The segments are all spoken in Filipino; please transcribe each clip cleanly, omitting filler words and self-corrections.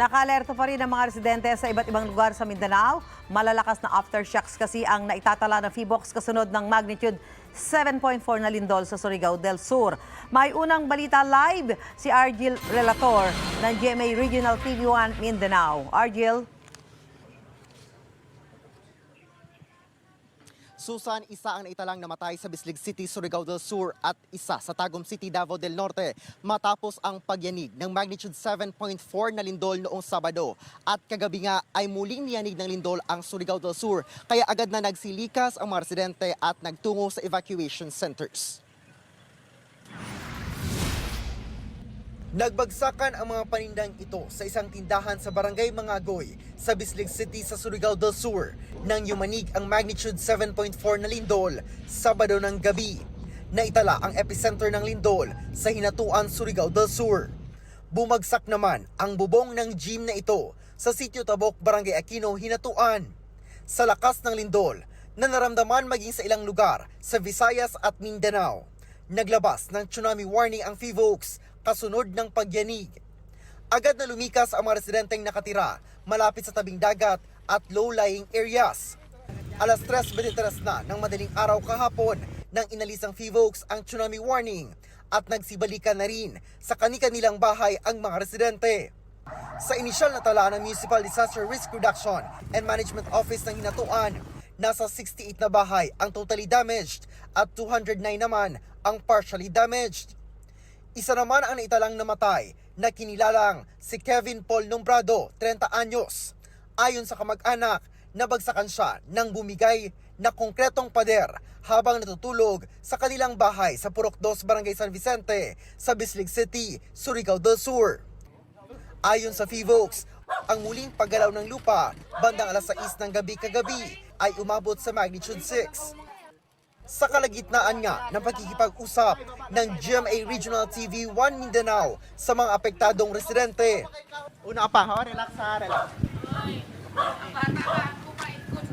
Nakalerto pa rin ang mga residente sa iba't ibang lugar sa Mindanao. Malalakas na aftershocks kasi ang naitatala ng PHIVOLCS kasunod ng magnitude 7.4 na lindol sa Surigao del Sur. May unang balita live si Argil Relator ng GMA Regional TV1 Mindanao. Argil. Susan, isa ang naitalang namatay sa Bislig City, Surigao del Sur at isa sa Tagum City, Davao del Norte matapos ang pagyanig ng magnitude 7.4 na lindol noong Sabado. At kagabi nga ay muling niyanig ng lindol ang Surigao del Sur kaya agad na nagsilikas ang mga residente at nagtungo sa evacuation centers. Nagbagsakan ang mga panindang ito sa isang tindahan sa Barangay Mangagoy sa Bislig City sa Surigao del Sur nang yumanig ang magnitude 7.4 na lindol Sabado ng gabi. Naitala ang epicenter ng lindol sa Hinatuan, Surigao del Sur. Bumagsak naman ang bubong ng gym na ito sa Sitio Tabok, Barangay Aquino, Hinatuan. Sa lakas ng lindol na naramdaman maging sa ilang lugar sa Visayas at Mindanao, naglabas ng tsunami warning ang PHIVOLCS kasunod ng pagyanig. Agad na lumikas ang mga residenteng nakatira malapit sa tabing dagat at low-lying areas. Alas 3:23 na ng madaling araw kahapon nang inalis ng PHIVOLCS ang tsunami warning at nagsibalikan na rin sa kani-kanilang bahay ang mga residente. Sa inisyal na tala ng Municipal Disaster Risk Reduction and Management Office ng Hinatuan, nasa 68 na bahay ang totally damaged at 209 naman ang partially damaged. Isa naman ang naitalang namatay na kinilalang si Kevin Paul Nombrado, 30 anyos. Ayon sa kamag-anak, nabagsakan siya ng bumigay na konkretong pader habang natutulog sa kanilang bahay sa Purok 2, Barangay San Vicente, sa Bislig City, Surigao del Sur. Ayon sa PHIVOLCS, ang muling paggalaw ng lupa bandang alas 6 ng gabi kagabi ay umabot sa magnitude 6. Sa kalagitnaan nga ng pagkikipag-usap ng GMA Regional TV 1 Mindanao sa mga apektadong residente. Una pa, relax ha, relax.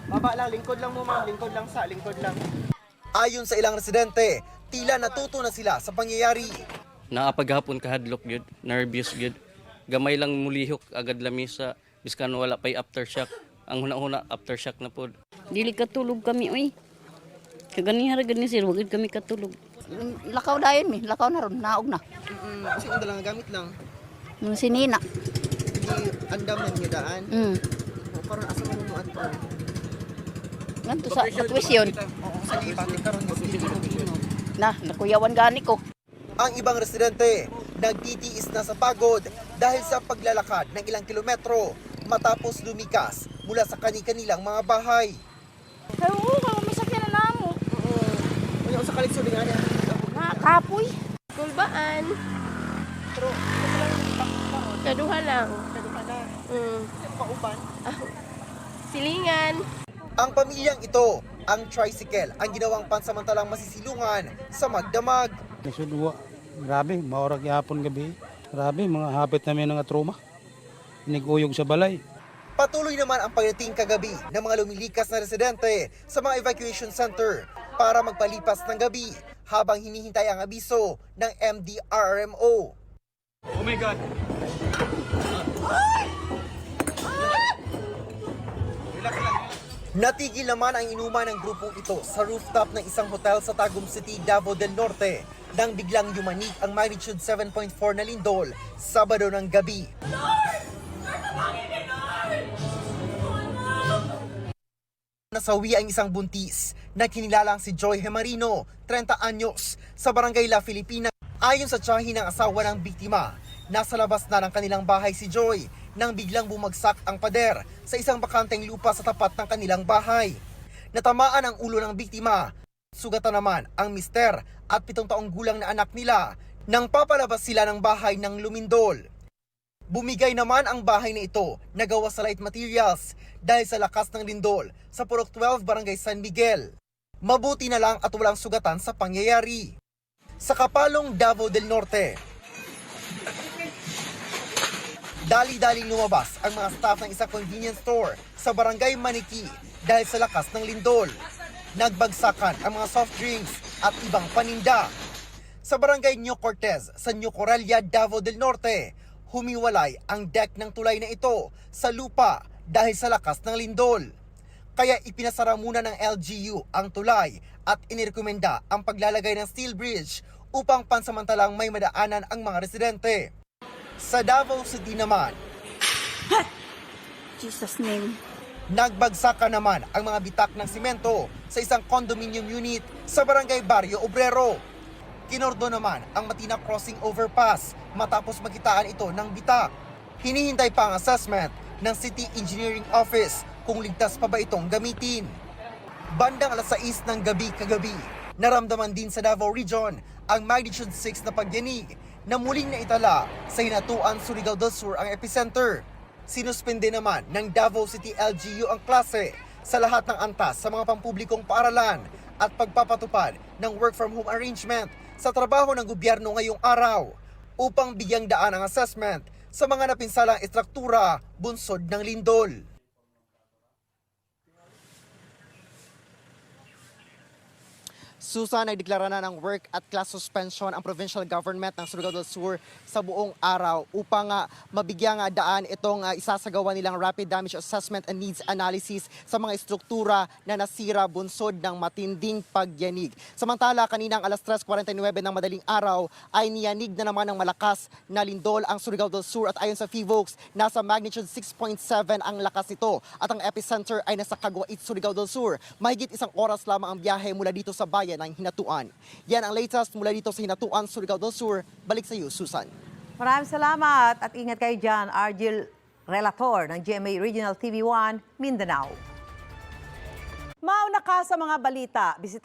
Baba lang, lingkod lang mo ma'am, lingkod lang. Ayon sa ilang residente, tila natuto na sila sa pangyayari. Naapaghapon kahadlok gyud, nervous gyud. Gamay lang mulihok agad lamisa, biskan wala pay aftershock. Ang huna-huna aftershock na pod. Dili katulog kami oy. Kaganihan ra gani sir, wagid kami katulog. Lakaw dayon mi, lakaw na ron, naog na. Kasi ang dalang gamit lang. Nung sinina. Hindi andam na niya daan. O karon asa man mo adto? Nganto sa tuition. Oo, sa ipati karon mo Na, nakuyawan gani ko. Ang ibang residente nagtitiis na sa pagod dahil sa paglalakad ng ilang kilometro matapos lumikas mula sa kani-kanilang mga bahay. Oo, kami sakyan na namo. Ano sa kalisod nga niya? Kapoy. Kulbaan. Pero Kaduha lang. pauban. Silingan. Ang pamilyang ito, ang tricycle, ang ginawang pansamantalang masisilungan sa magdamag. Nasudwa, grabe, maorag yapon gabi. Grabe, mga hapit namin ng trauma. Iniguyog sa balay. Patuloy naman ang pagdating kagabi ng mga lumilikas na residente sa mga evacuation center para magpalipas ng gabi habang hinihintay ang abiso ng MDRRMO. Oh my God! Natigil naman ang inuman ng grupong ito sa rooftop ng isang hotel sa Tagum City, Davao del Norte nang biglang yumanig ang magnitude 7.4 na lindol Sabado ng gabi. Nasawi ang isang buntis na kinilalang si Joy Hemarino, 30 anyos, sa Barangay La Filipina. Ayon sa tiyahin ng asawa ng biktima, nasa labas na ng kanilang bahay si Joy nang biglang bumagsak ang pader sa isang bakanteng lupa sa tapat ng kanilang bahay. Natamaan ang ulo ng biktima. Sugatan naman ang mister at 7 taong gulang na anak nila nang papalabas sila ng bahay ng lumindol. Bumigay naman ang bahay na ito na gawa sa light materials dahil sa lakas ng lindol sa Purok 12, Barangay San Miguel. Mabuti na lang at walang sugatan sa pangyayari. Sa Kapalong, Davao del Norte, dali-daling lumabas ang mga staff ng isang convenience store sa Barangay Maniki dahil sa lakas ng lindol. Nagbagsakan ang mga soft drinks at ibang paninda. Sa Barangay New Cortez sa New Coralia, Davao del Norte, Humiwalay ang deck ng tulay na ito sa lupa dahil sa lakas ng lindol. Kaya ipinasara muna ng LGU ang tulay at inirekomenda ang paglalagay ng steel bridge upang pansamantalang may madaanan ang mga residente. Sa Davao City naman, Jesus name. nagbagsakan naman ang mga bitak ng simento sa isang condominium unit sa Barangay Barrio Obrero. Kinordo naman ang Matina Crossing Overpass matapos makitaan ito ng bitak. Hinihintay pa ang assessment ng City Engineering Office kung ligtas pa ba itong gamitin. Bandang alas 6 ng gabi kagabi, naramdaman din sa Davao Region ang magnitude 6 na pagyanig na muling naitala sa Hinatuan, Surigao del Sur ang epicenter. Sinuspende naman ng Davao City LGU ang klase sa lahat ng antas sa mga pampublikong paaralan at pagpapatupad ng work from home arrangement sa trabaho ng gobyerno ngayong araw upang bigyang daan ang assessment sa mga napinsalang estruktura bunsod ng lindol. Susan, nagdeklara na ng work at class suspension ang provincial government ng Surigao del Sur sa buong araw upang mabigyang daan itong isasagawa nilang rapid damage assessment and needs analysis sa mga estruktura na nasira bunsod ng matinding pagyanig. Samantala, kaninang alas 3:49 ng madaling araw ay niyanig na naman ng malakas na lindol ang Surigao del Sur at ayon sa PHIVOLCS, nasa magnitude 6.7 ang lakas nito at ang epicenter ay nasa Caguait, Surigao del Sur. Mahigit isang oras lamang ang biyahe mula dito sa bayan ng Hinatuan. Yan ang latest mula dito sa Hinatuan, Surigao del Sur. Balik sa iyo, Susan. Maraming salamat at ingat kayo dyan, Argel Relator ng GMA Regional TV1, Mindanao. Mauna ka sa mga balita. Bisita